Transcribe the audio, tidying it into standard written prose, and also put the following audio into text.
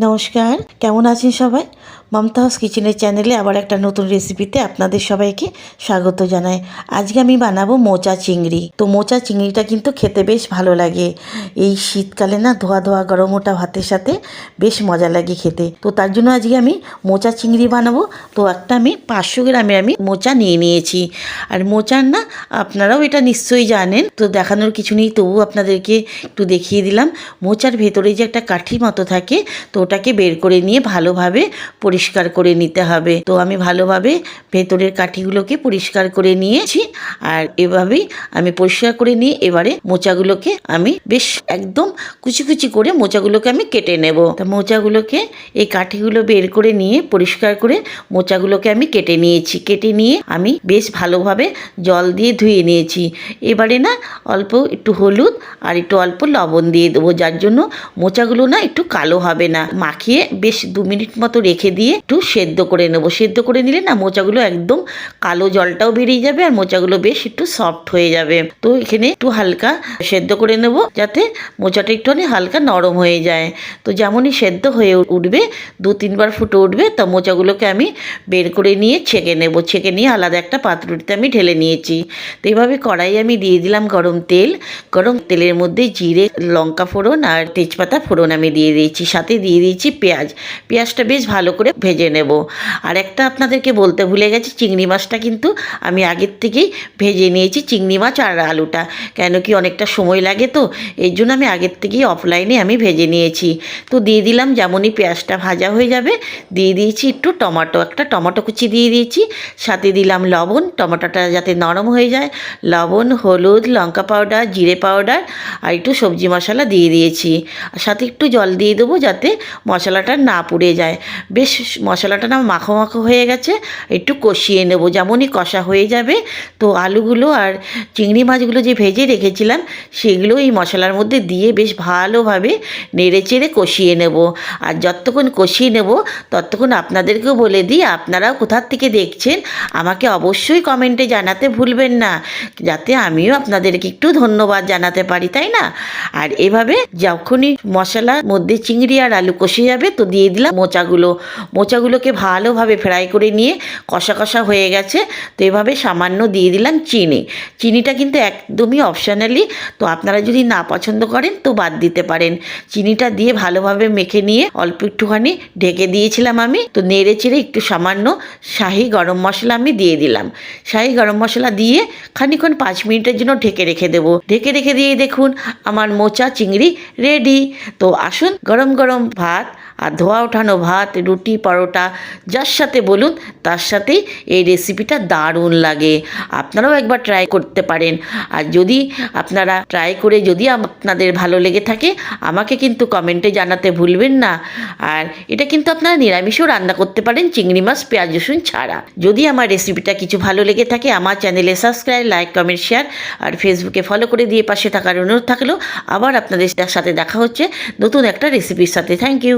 নমস্কার, কেমন আছেন সবাই? মমতা হাউস কিচেনের চ্যানেলে আবার একটা নতুন রেসিপিতে আপনাদের সবাইকে স্বাগত জানাই। আজকে আমি বানাবো মোচা চিংড়ি। তো মোচা চিংড়িটা কিন্তু খেতে বেশ ভালো লাগে। এই শীতকালে না ধোয়া ধোয়া গরম ওটা ভাতের সাথে বেশ মজা লাগে খেতে। তো তার জন্য আজকে আমি মোচা চিংড়ি বানাবো। তো একটা আমি 500 গ্রামের আমি মোচা নিয়ে নিয়েছি। আর মোচার না আপনারাও এটা নিশ্চয়ই জানেন, তো দেখানোর কিছু নেই, তবু আপনাদেরকে একটু দেখিয়ে দিলাম। মোচার ভেতরে যে একটা কাঠি মতো থাকে, তো ওটাকে বের করে নিয়ে ভালোভাবে পরিষ্কার করে নিতে হবে। তো আমি ভালোভাবে ভেতরের কাঠিগুলোকে পরিষ্কার করে নিয়েছি। আর এভাবেই আমি পরিষ্কার করে নিয়ে এবারে মোচাগুলোকে আমি বেশ একদম কুচি কুচি করে মোচাগুলোকে আমি কেটে নেব। তা মোচাগুলোকে এই কাঠিগুলো বের করে নিয়ে পরিষ্কার করে মোচাগুলোকে আমি কেটে নিয়েছি। কেটে নিয়ে আমি বেশ ভালোভাবে জল দিয়ে ধুয়ে নিয়েছি। এবারে না অল্প একটু হলুদ আর একটু অল্প লবণ দিয়ে দেবো, যার জন্য মোচাগুলো না একটু কালো হবে না। মাখিয়ে বেশ 2 মিনিট মতো রেখে দিয়ে একটু সেদ্ধ করে নেবো। সেদ্ধ করে নিলে না মোচাগুলো একদম কালো জলটাও বেরিয়ে যাবে আর মোচাগুলো বেশ একটু সফট হয়ে যাবে। তো এখানে একটু হালকা সেদ্ধ করে নেব, যাতে মোচাটা একটুখানি হালকা নরম হয়ে যায়। তো যেমনই সেদ্ধ হয়ে উঠবে, 2-3 বার ফুটে উঠবে, তো মোচাগুলোকে আমি বের করে নিয়ে ছেঁকে নেব। ছেঁকে নিয়ে আলাদা একটা পাত্রটিতে আমি ঢেলে নিয়েছি। তো এইভাবে কড়াই আমি দিয়ে দিলাম গরম তেল। গরম তেলের মধ্যে জিরে, লঙ্কা ফোড়ন আর তেজপাতা ফোড়ন আমি দিয়ে দিয়েছি। সাথে দিয়ে দিয়েছি পেঁয়াজটা বেশ ভালো করে ভেজে নেব। আর একটা আপনাদেরকে বলতে ভুলে গেছি, চিংড়ি মাছটা কিন্তু আমি আগের থেকেই ভেজে নিয়েছি, চিংড়ি মাছ আর আলুটা। কেন কি অনেকটা সময় লাগে, তো এই জন্য আমি আগের থেকেই অফলাইনে আমি ভেজে নিয়েছি। তো দিয়ে দিলাম, যেমনই পেঁয়াজটা ভাজা হয়ে যাবে দিয়ে দিয়েছি একটু একটা টমেটো কুচি দিয়ে দিয়েছি। সাথে দিলাম লবণ, টমেটোটা যাতে নরম হয়ে যায়। লবণ, হলুদ, লঙ্কা পাউডার, জিরে পাউডার আর একটু সবজি মশলা দিয়ে দিয়েছি। আর সাথে একটু জল দিয়ে দেবো, যাতে মশলাটা না পুড়ে যায়। বেশ মশলাটা না মাখো মাখো হয়ে গেছে, একটু কষিয়ে নেব। যেমনই কষা হয়ে যাবে, তো আলুগুলো আর চিংড়ি মাছগুলো যে ভেজে রেখেছিলাম সেগুলো এই মশলার মধ্যে দিয়ে বেশ ভালোভাবে নেড়ে চেড়ে কষিয়ে নেব। আর যতক্ষণ কষিয়ে নেব ততক্ষণ আপনাদেরকেও বলে দিই, আপনারাও কোথার থেকে দেখছেন আমাকে অবশ্যই কমেন্টে জানাতে ভুলবেন না, যাতে আমিও আপনাদেরকে একটু ধন্যবাদ জানাতে পারি, তাই না? আর এভাবে যখনই মশলার মধ্যে চিংড়ি আর আলু কষে যাবে, তো দিয়ে দিলাম মোচাগুলোকে ভালোভাবে ফ্রাই করে নিয়ে কষা কষা হয়ে গেছে। তো এভাবে সামান্য দিয়ে দিলাম চিনিটা কিন্তু একদমই অপশনালি, তো আপনারা যদি না পছন্দ করেন তো বাদ দিতে পারেন। চিনিটা দিয়ে ভালোভাবে মেখে নিয়ে অল্প একটুখানি ঢেকে দিয়েছিলাম আমি। তো নেড়ে চেড়ে একটু সামান্য শাহি গরম মশলা আমি দিয়ে দিলাম। শাহি গরম মশলা দিয়ে খানিকক্ষণ 5 মিনিটের জন্য ঢেকে রেখে দেবো। ঢেকে রেখে দিয়ে দেখুন আমার মোচা চিংড়ি রেডি। তো আসুন, গরম গরম ভাত আর ধোয়া ওঠানো ভাত, রুটি, পরোটা যার সাথে বলুন তার সাথেই এই রেসিপিটা দারুণ লাগে। আপনারাও একবার ট্রাই করতে পারেন। আর যদি আপনারা ট্রাই করে যদি আপনাদের ভালো লেগে থাকে আমাকে কিন্তু কমেন্টে জানাতে ভুলবেন না। আর এটা কিন্তু আপনারা নিরামিষও রান্না করতে পারেন, চিংড়ি মাছ পেঁয়াজ রসুন ছাড়া। যদি আমার রেসিপিটা কিছু ভালো লেগে থাকে আমার চ্যানেলে সাবস্ক্রাইব, লাইক, কমেন্ট, শেয়ার আর ফেসবুকে ফলো করে দিয়ে পাশে থাকার অনুরোধ থাকলেও আবার আপনাদের সাথে দেখা হচ্ছে নতুন একটা রেসিপির সাথে। Thank you.